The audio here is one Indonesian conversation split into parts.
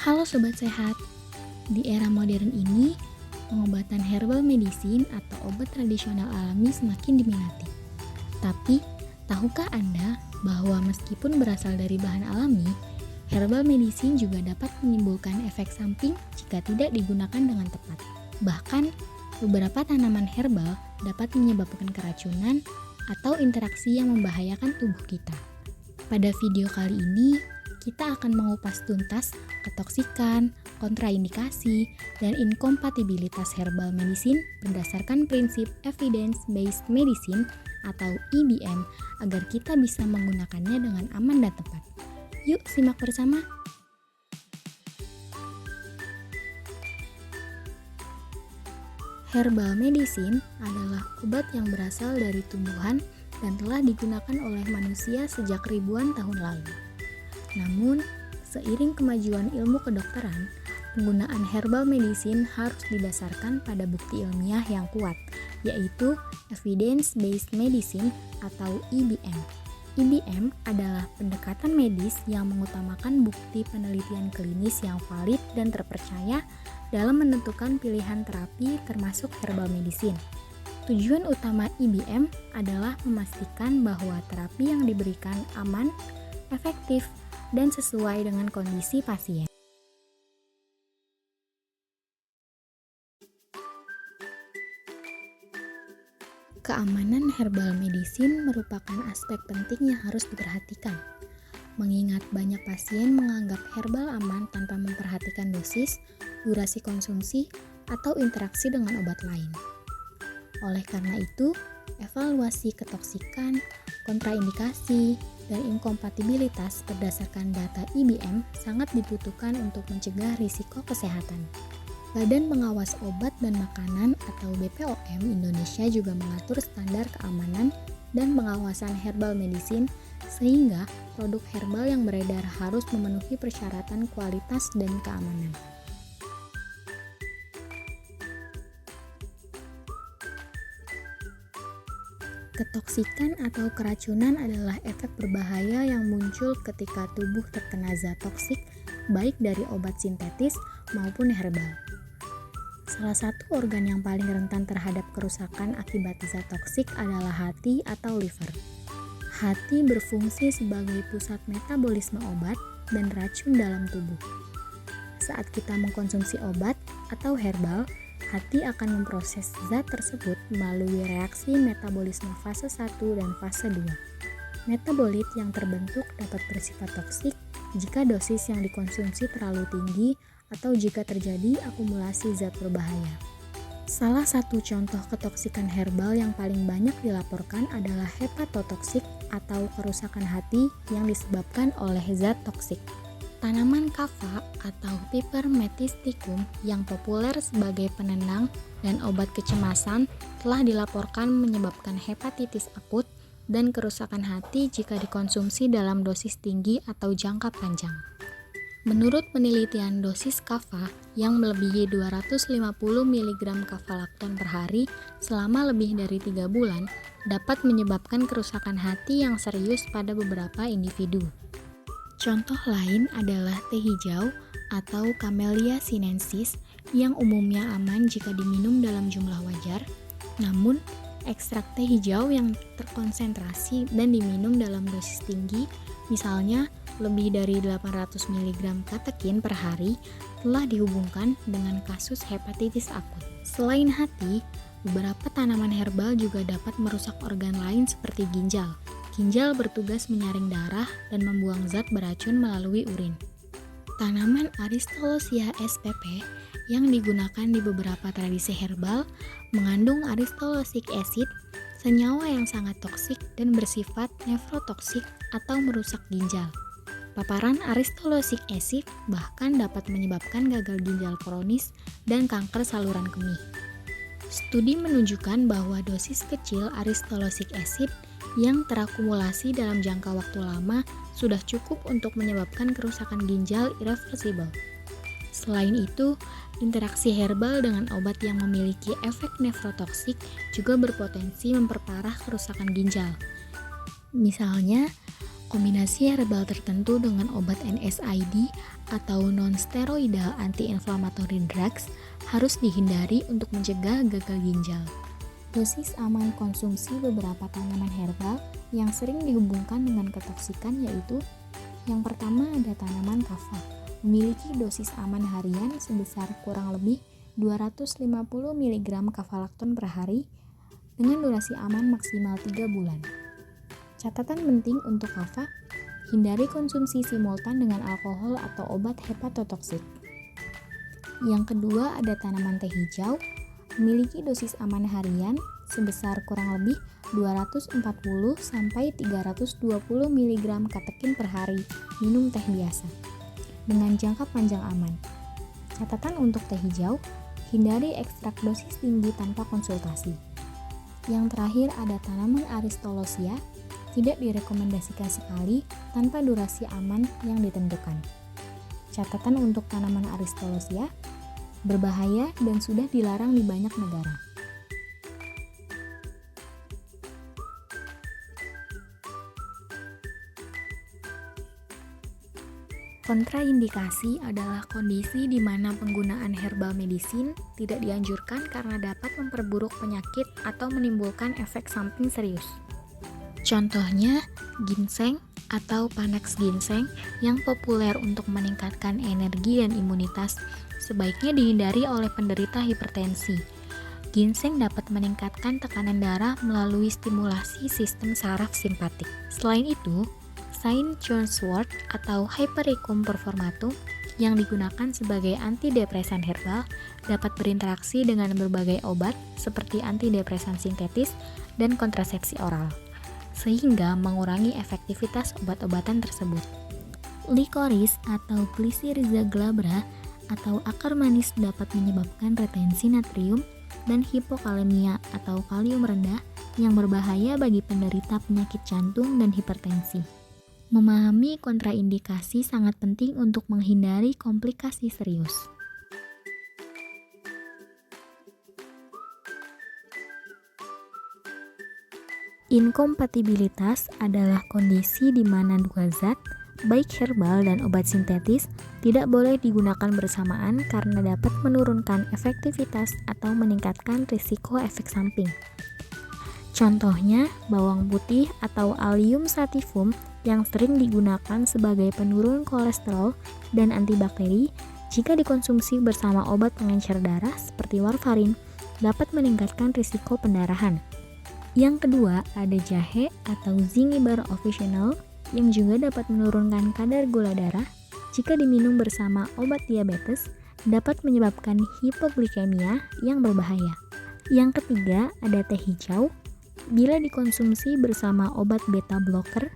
Halo Sobat Sehat, di era modern ini, pengobatan herbal medicine atau obat tradisional alami semakin diminati. Tapi, tahukah Anda bahwa meskipun berasal dari bahan alami, herbal medicine juga dapat menimbulkan efek samping jika tidak digunakan dengan tepat. Bahkan, beberapa tanaman herbal dapat menyebabkan keracunan atau interaksi yang membahayakan tubuh kita. Pada video kali ini, kita akan mengupas tuntas ketoksikan, kontraindikasi, dan inkompatibilitas herbal medicine berdasarkan prinsip evidence-based medicine atau EBM agar kita bisa menggunakannya dengan aman dan tepat. Yuk simak bersama. Herbal medicine adalah obat yang berasal dari tumbuhan dan telah digunakan oleh manusia sejak ribuan tahun lalu. Namun, seiring kemajuan ilmu kedokteran, penggunaan herbal medicine harus didasarkan pada bukti ilmiah yang kuat, yaitu evidence-based medicine atau EBM. EBM adalah pendekatan medis yang mengutamakan bukti penelitian klinis yang valid dan terpercaya dalam menentukan pilihan terapi termasuk herbal medicine. Tujuan utama EBM adalah memastikan bahwa terapi yang diberikan aman, efektif, dan sesuai dengan kondisi pasien. Keamanan herbal medicine merupakan aspek penting yang harus diperhatikan, mengingat banyak pasien menganggap herbal aman tanpa memperhatikan dosis, durasi konsumsi, atau interaksi dengan obat lain. Oleh karena itu, evaluasi ketoksikan, kontraindikasi, dan inkompatibilitas berdasarkan data EBM sangat dibutuhkan untuk mencegah risiko kesehatan. Badan Pengawas Obat dan Makanan atau BPOM Indonesia juga mengatur standar keamanan dan pengawasan herbal medicine sehingga produk herbal yang beredar harus memenuhi persyaratan kualitas dan keamanan. Ketoksikan atau keracunan adalah efek berbahaya yang muncul ketika tubuh terkena zat toksik baik dari obat sintetis maupun herbal. Salah satu organ yang paling rentan terhadap kerusakan akibat zat toksik adalah hati atau liver. Hati berfungsi sebagai pusat metabolisme obat dan racun dalam tubuh. Saat kita mengkonsumsi obat atau herbal, hati akan memproses zat tersebut melalui reaksi metabolisme fase 1 dan fase 2. Metabolit yang terbentuk dapat bersifat toksik jika dosis yang dikonsumsi terlalu tinggi atau jika terjadi akumulasi zat berbahaya. Salah satu contoh ketoksikan herbal yang paling banyak dilaporkan adalah hepatotoksik atau kerusakan hati yang disebabkan oleh zat toksik. Tanaman kava atau Piper metisticum yang populer sebagai penenang dan obat kecemasan telah dilaporkan menyebabkan hepatitis akut dan kerusakan hati jika dikonsumsi dalam dosis tinggi atau jangka panjang. Menurut penelitian, dosis kava yang melebihi 250 mg kavalakton per hari selama lebih dari 3 bulan dapat menyebabkan kerusakan hati yang serius pada beberapa individu. Contoh lain adalah teh hijau atau Camellia sinensis yang umumnya aman jika diminum dalam jumlah wajar, namun ekstrak teh hijau yang terkonsentrasi dan diminum dalam dosis tinggi, misalnya lebih dari 800 mg katekin per hari, telah dihubungkan dengan kasus hepatitis akut. Selain hati, beberapa tanaman herbal juga dapat merusak organ lain seperti ginjal. Ginjal bertugas menyaring darah dan membuang zat beracun melalui urin. Tanaman Aristolochia spp yang digunakan di beberapa tradisi herbal mengandung aristolochic acid, senyawa yang sangat toksik dan bersifat nefrotoksik atau merusak ginjal. Paparan aristolochic acid bahkan dapat menyebabkan gagal ginjal kronis dan kanker saluran kemih. Studi menunjukkan bahwa dosis kecil aristolochic acid yang terakumulasi dalam jangka waktu lama sudah cukup untuk menyebabkan kerusakan ginjal irreversibel. Selain itu, interaksi herbal dengan obat yang memiliki efek nefrotoksik juga berpotensi memperparah kerusakan ginjal. Misalnya, Kombinasi herbal tertentu dengan obat NSAID atau non-steroidal anti-inflammatory drugs harus dihindari untuk mencegah gagal ginjal. Dosis aman konsumsi beberapa tanaman herbal yang sering dihubungkan dengan ketoksikan yaitu: yang pertama ada tanaman kava, memiliki dosis aman harian sebesar kurang lebih 250 mg kafalakton per hari dengan durasi aman maksimal 3 bulan. Catatan penting untuk kava, hindari konsumsi simultan dengan alkohol atau obat hepatotoksik. Yang kedua ada tanaman teh hijau, memiliki dosis aman harian sebesar kurang lebih 240 sampai 320 mg katekin per hari, minum teh biasa dengan jangka panjang aman. Catatan untuk teh hijau, hindari ekstrak dosis tinggi tanpa konsultasi. Yang terakhir ada tanaman Aristolochia, tidak direkomendasikan sekali tanpa durasi aman yang ditentukan. Catatan untuk tanaman Aristolochia, berbahaya dan sudah dilarang di banyak negara. Kontraindikasi adalah kondisi di mana penggunaan herbal medicine tidak dianjurkan karena dapat memperburuk penyakit atau menimbulkan efek samping serius. Contohnya, ginseng atau Panax ginseng yang populer untuk meningkatkan energi dan imunitas sebaiknya dihindari oleh penderita hipertensi. Ginseng dapat meningkatkan tekanan darah melalui stimulasi sistem saraf simpatik. Selain itu, Saint John's wort atau Hypericum performatum yang digunakan sebagai antidepresan herbal dapat berinteraksi dengan berbagai obat seperti antidepresan sintetis dan kontrasepsi oral, sehingga mengurangi efektivitas obat-obatan tersebut. Licorice atau Glycyrrhiza glabra atau akar manis dapat menyebabkan retensi natrium dan hipokalemia atau kalium rendah yang berbahaya bagi penderita penyakit jantung dan hipertensi. Memahami kontraindikasi sangat penting untuk menghindari komplikasi serius. Inkompatibilitas adalah kondisi di mana dua zat, baik herbal dan obat sintetis, tidak boleh digunakan bersamaan karena dapat menurunkan efektivitas atau meningkatkan risiko efek samping. Contohnya, bawang putih atau Allium sativum yang sering digunakan sebagai penurun kolesterol dan antibakteri jika dikonsumsi bersama obat pengencer darah seperti warfarin dapat meningkatkan risiko pendarahan. Yang kedua, ada jahe atau Zingiber officinal yang juga dapat menurunkan kadar gula darah jika diminum bersama obat diabetes dapat menyebabkan hipoglikemia yang berbahaya. Yang ketiga, ada teh hijau. Bila dikonsumsi bersama obat beta blocker,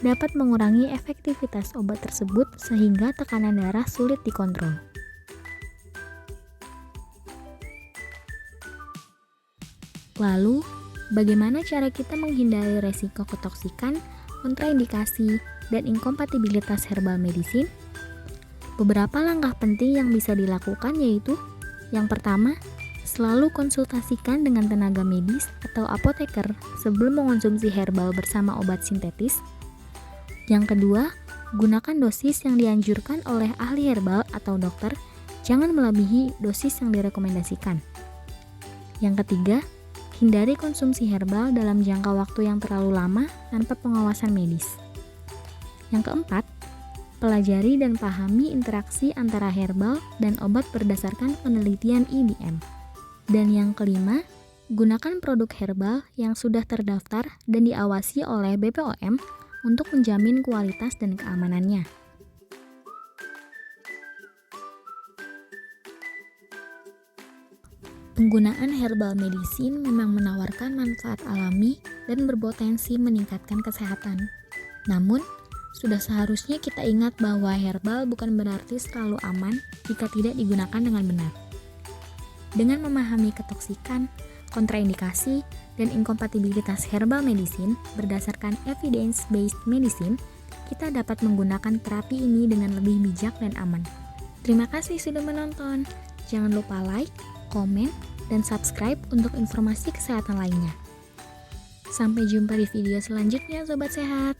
dapat mengurangi efektivitas obat tersebut sehingga tekanan darah sulit dikontrol. Lalu, bagaimana cara kita menghindari resiko ketoksikan, kontraindikasi, dan inkompatibilitas herbal medicine? Beberapa langkah penting yang bisa dilakukan yaitu: yang pertama, selalu konsultasikan dengan tenaga medis atau apoteker sebelum mengonsumsi herbal bersama obat sintetis. Yang kedua, gunakan dosis yang dianjurkan oleh ahli herbal atau dokter, jangan melebihi dosis yang direkomendasikan. Yang ketiga, hindari konsumsi herbal dalam jangka waktu yang terlalu lama tanpa pengawasan medis. Yang keempat, pelajari dan pahami interaksi antara herbal dan obat berdasarkan penelitian IBM. Dan yang kelima, gunakan produk herbal yang sudah terdaftar dan diawasi oleh BPOM untuk menjamin kualitas dan keamanannya. Penggunaan herbal medicine memang menawarkan manfaat alami dan berpotensi meningkatkan kesehatan. Namun, sudah seharusnya kita ingat bahwa herbal bukan berarti selalu aman jika tidak digunakan dengan benar. Dengan memahami ketoksikan, kontraindikasi, dan inkompatibilitas herbal medicine berdasarkan evidence-based medicine, kita dapat menggunakan terapi ini dengan lebih bijak dan aman. Terima kasih sudah menonton. Jangan lupa like, komen, dan subscribe untuk informasi kesehatan lainnya. Sampai jumpa di video selanjutnya, Sobat Sehat.